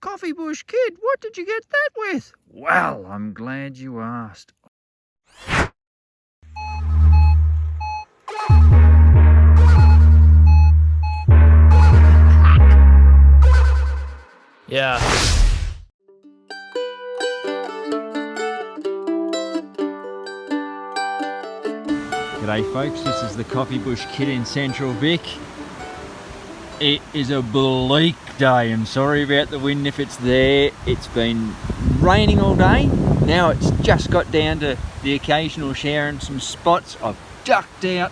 Coffee bush kid, what did you get that with? Well, I'm glad you asked. Yeah. G'day folks, this is the Coffee Bush Kid in Central Vic. It is a bleak day. I'm sorry about the wind if it's there. It's been raining all day. Now it's just got down to the occasional shower and some spots. I've ducked out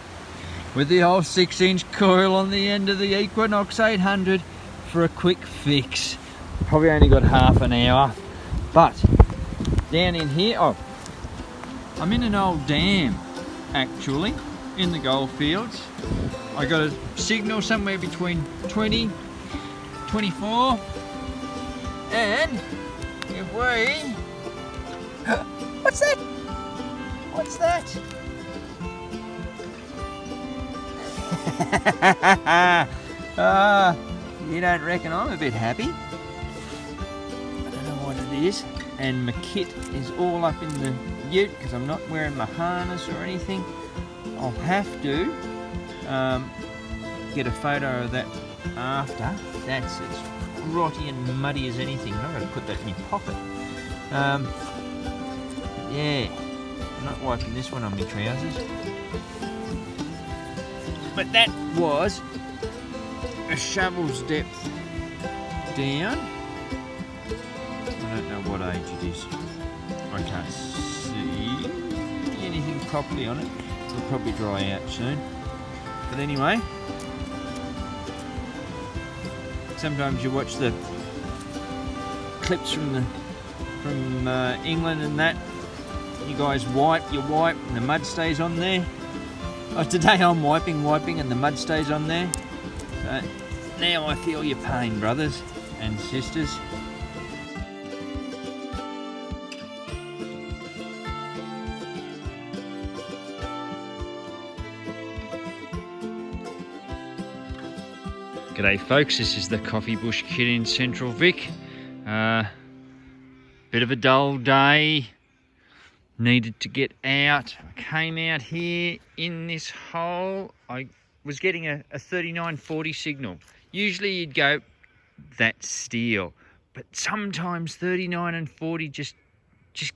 with the old 6-inch coil on the end of the Equinox 800 for a quick fix. Probably only got half an hour, but down in here, I'm in an old dam actually in the Goldfields. I got a signal somewhere between 20, 24, and if we... What's that? What's that? You don't reckon I'm a bit happy? I don't know what it is. And my kit is all up in the ute because I'm not wearing my harness or anything. I'll have to get a photo of that after. That's as grotty and muddy as anything. I'm going to put that in my pocket. Yeah, I'm not wiping this one on my trousers. But that was a shovel's depth down. I don't know what age it is. I can't see anything properly on it. It'll probably dry out soon. But anyway, sometimes you watch the clips from England and that. You guys wipe, and the mud stays on there. Oh, today I'm wiping, and the mud stays on there. So now I feel your pain, brothers and sisters. G'day folks, this is the Coffee Bush Kid in Central Vic. Bit of a dull day. Needed to get out. I came out here in this hole. I was getting a 3940 signal. Usually you'd go, that's steel. But sometimes 39 and 40 just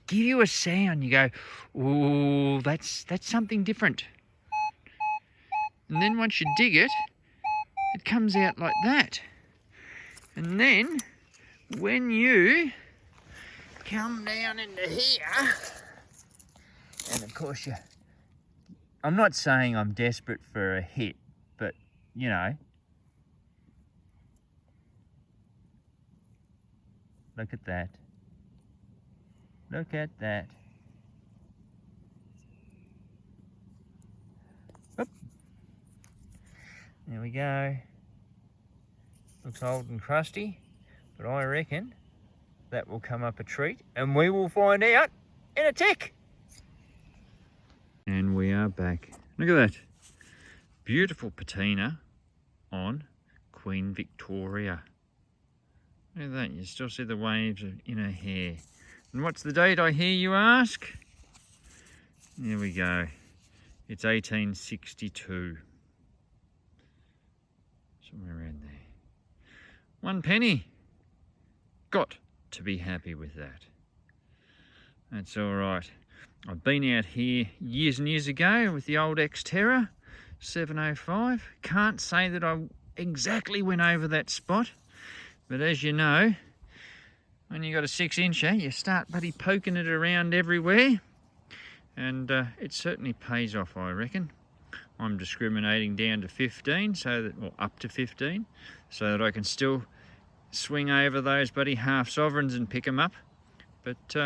give you a sound. You go, ooh, that's something different. And then once you dig it, it comes out like that. And then when you come down into here, and of course I'm not saying I'm desperate for a hit, but you know, look at that. Look at that. Oop. There we go. Looks old and crusty, but I reckon that will come up a treat, and we will find out in a tick. And we are back. Look at that. Beautiful patina on Queen Victoria. Look at that. You still see the waves in her hair. And what's the date, I hear you ask? There we go. It's 1862. Somewhere around there. 1 penny. Got to be happy with that. That's all right. I've been out here years and years ago with the old Xterra 705. Can't say that I exactly went over that spot, but as you know, when you got a 6-incher, you start bloody poking it around everywhere, and it certainly pays off, I reckon. I'm discriminating down to 15, so that, or up to 15, so that I can still swing over those bloody half sovereigns and pick them up. But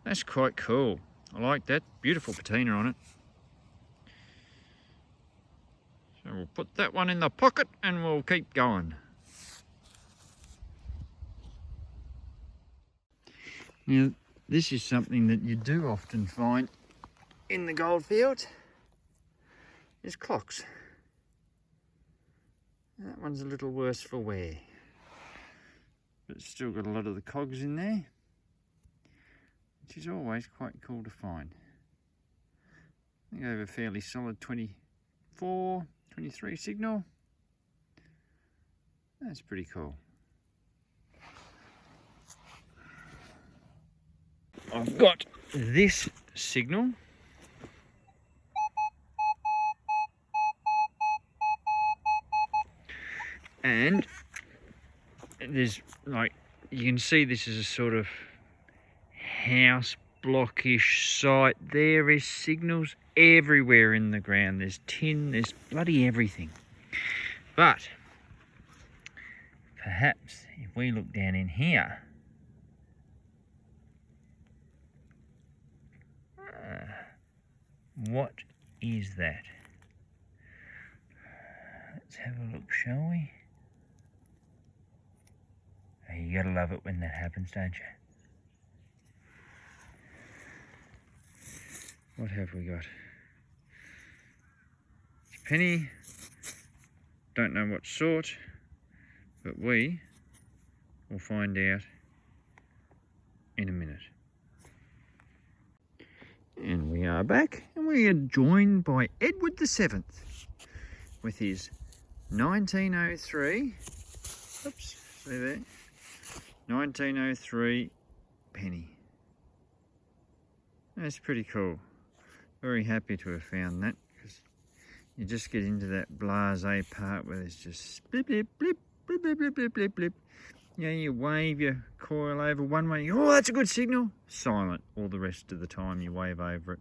that's quite cool. I like that. Beautiful patina on it. So we'll put that one in the pocket and we'll keep going. Now, this is something that you do often find in the Goldfields, is clocks. That one's a little worse for wear. but it's still got a lot of the cogs in there, which is always quite cool to find. I think I have a fairly solid 24, 23 signal. That's pretty cool. I've got this signal. And there's, like, you can see this is a sort of house blockish site. There is signals everywhere in the ground. There's tin, there's bloody everything. But perhaps if we look down in here, what is that? Let's have a look, shall we? Oh, you gotta love it when that happens, don't you? What have we got? It's a penny. Don't know what sort, but we will find out in a minute. And we are back, and we are joined by Edward VII with his 1903, oops, see there, 1903 penny. That's pretty cool. Very happy to have found that, because you just get into that blasé part where there's just blip, blip, blip, blip, blip, blip, blip, blip, blip. You know, you wave your coil over one way, you go, oh, that's a good signal. Silent all the rest of the time you wave over it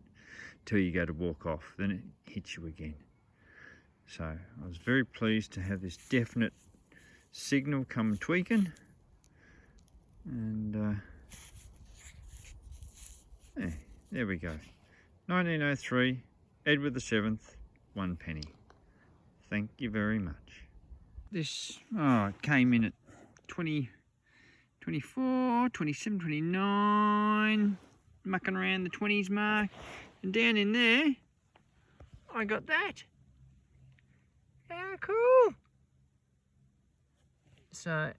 till you go to walk off. Then it hits you again. So I was very pleased to have this definite signal come tweaking. And yeah, there we go. 1903, Edward VII, 1 penny. Thank you very much. This, oh, it came in at 20, 24, 27, 29, mucking around the 20s mark, and down in there I got that. How cool! So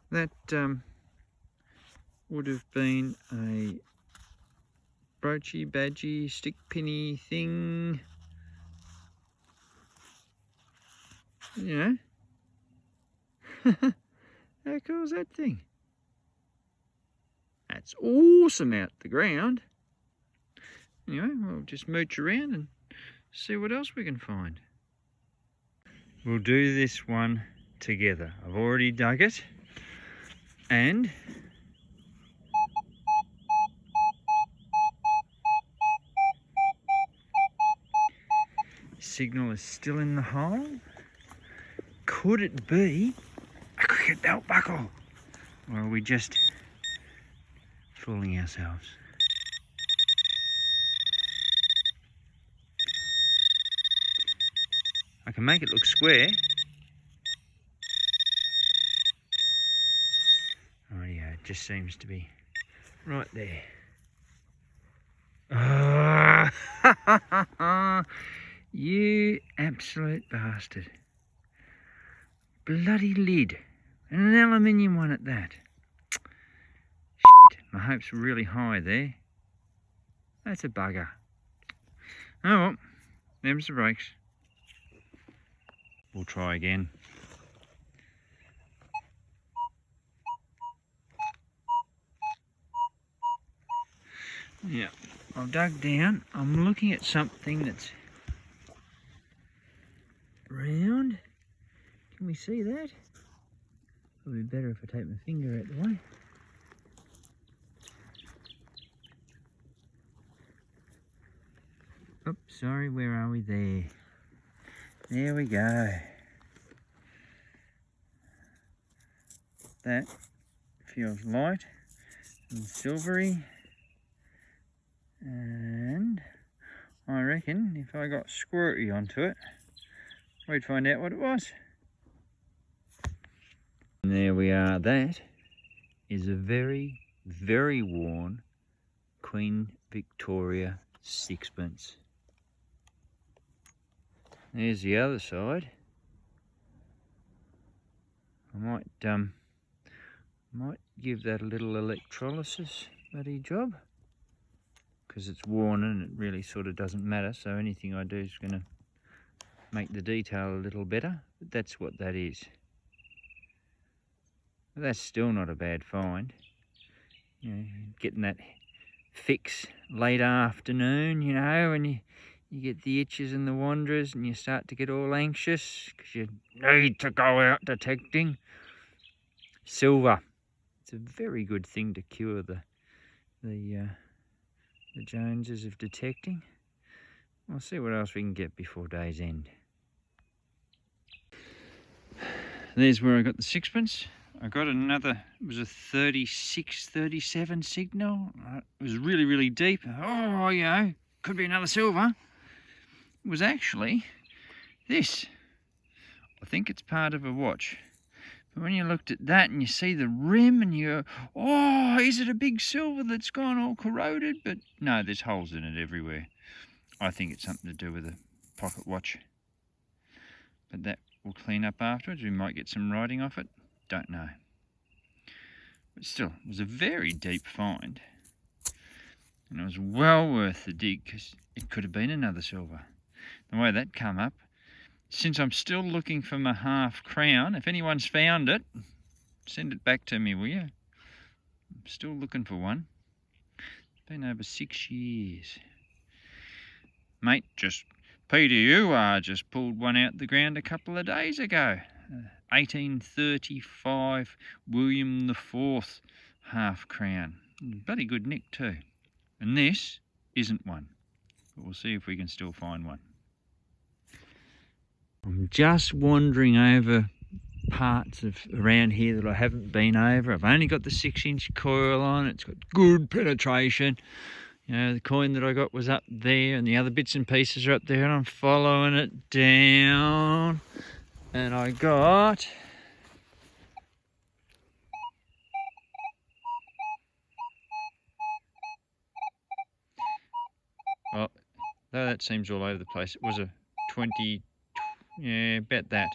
that would have been a broachy badgy stick penny thing. You know, how cool is that thing? That's awesome out the ground. Anyway, we'll just mooch around and see what else we can find. We'll do this one together. I've already dug it, and signal is still in the hole. Could it be a cricket belt buckle? Or are we just fooling ourselves? I can make it look square. Rightio, it just seems to be right there. Oh, you absolute bastard. Bloody lid, and an aluminium one at that. Shit, my hopes were really high there. That's a bugger. Oh well, them's the brakes. We'll try again. Yeah, I've dug down. I'm looking at something that's round. Can we see that? Probably better if I take my finger out the way. Oops, sorry, where are we? There. There we go. That feels light and silvery. And I reckon if I got squirty onto it, we'd find out what it was. And there we are. That is a very, very worn Queen Victoria sixpence. There's the other side. might give that a little electrolysis bloody job, because it's worn and it really sort of doesn't matter, so anything I do is going to make the detail a little better. But that's what that is. But that's still not a bad find. You know, getting that fix late afternoon, you know, and you get the itches and the wanderers and you start to get all anxious because you need to go out detecting. Silver. It's a very good thing to cure the Joneses of detecting. We'll see what else we can get before day's end. There's where I got the sixpence. I got another, it was a 36, 37 signal. It was really, really deep. Oh, you know, could be another silver. It was actually this. I think it's part of a watch. But when you looked at that and you see the rim and you go, oh, is it a big silver that's gone all corroded? But no, there's holes in it everywhere. I think it's something to do with a pocket watch. But that will clean up afterwards. We might get some writing off it. Don't know. But still, it was a very deep find. And it was well worth the dig because it could have been another silver. The way that come up, since I'm still looking for my half crown, if anyone's found it, send it back to me, will you? I'm still looking for one. It's been over 6 years. Mate, Peter, you just pulled one out the ground a couple of days ago. 1835 William IV half crown. Bloody good nick too. And this isn't one. But we'll see if we can still find one. I'm just wandering over parts of around here that I haven't been over. I've only got the 6-inch coil on. It's got good penetration. You know, the coin that I got was up there and the other bits and pieces are up there, and I'm following it down. And I got though that seems all over the place. It was a 20, yeah, about that.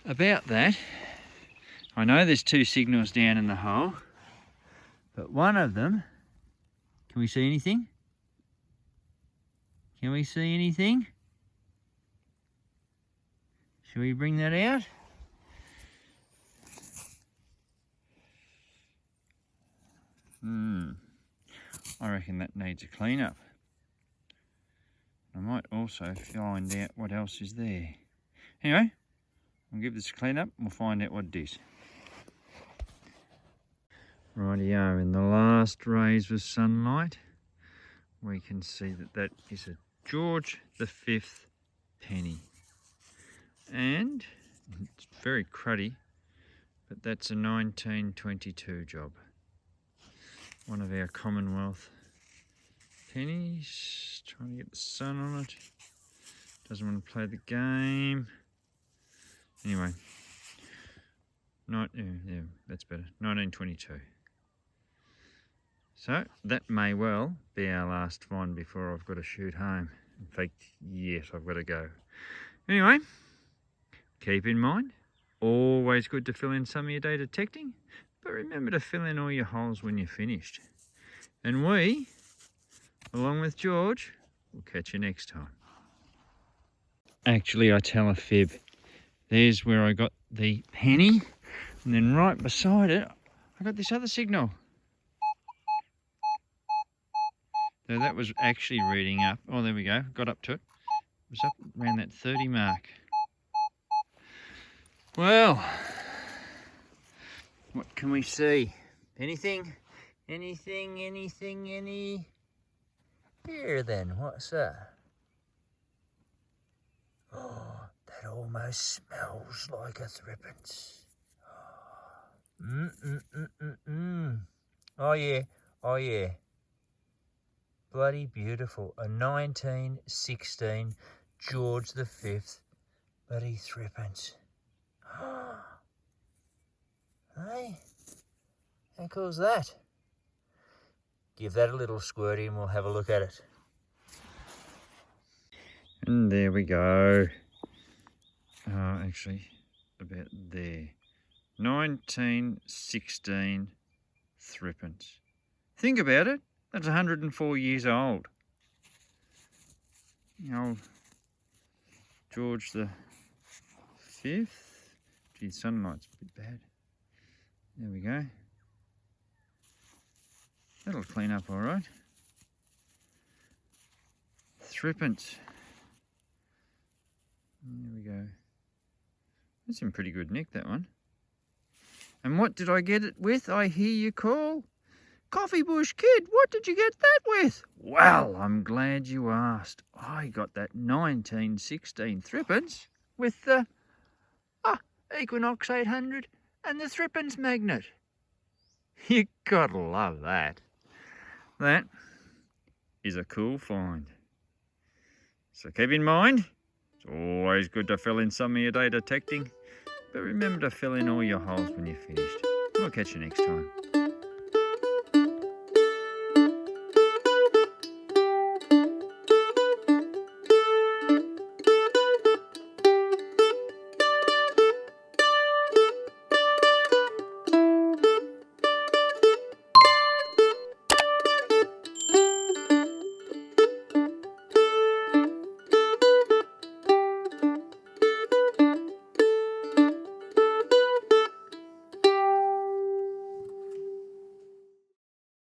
About that. I know there's 2 signals down in the hole, but one of them, can we see anything? Can we see anything? Shall we bring that out? I reckon that needs a clean up. I might also find out what else is there. Anyway, I'll give this a clean up and we'll find out what it is. Rightio, in the last rays of sunlight, we can see that that is a George V penny. And it's very cruddy, but that's a 1922 job. One of our Commonwealth pennies, trying to get the sun on it. Doesn't want to play the game. Anyway, yeah, that's better. 1922. So that may well be our last find before I've got to shoot home. In fact, yes, I've got to go. Anyway, keep in mind, always good to fill in some of your day detecting, but remember to fill in all your holes when you're finished. And we, along with George, will catch you next time. Actually, I tell a fib. There's where I got the penny, and then right beside it, I got this other signal. So that was actually reading up. Oh, there we go. Got up to it. It was up around that 30 mark. Well, what can we see? Anything? Anything? Anything? Any? Here then, what's that? Oh, that almost smells like a threepence. Oh yeah, oh yeah. Bloody beautiful. A 1916 George V bloody threepence. Hey, how cool's that? Give that a little squirty and we'll have a look at it. And there we go. Actually, about there. 1916 threepence. Think about it. That's 104 years old. The old George the Fifth. Gee, sunlight's a bit bad. There we go. That'll clean up all right. Threepence. There we go. That's in pretty good nick, that one. And what did I get it with, I hear you call? Coffee Bush Kid, what did you get that with? Well, I'm glad you asked. I got that 1916 threepence with the Equinox 800 and the threepence magnet. You gotta love that. That is a cool find. So keep in mind, it's always good to fill in some of your day detecting, but remember to fill in all your holes when you're finished. We'll catch you next time.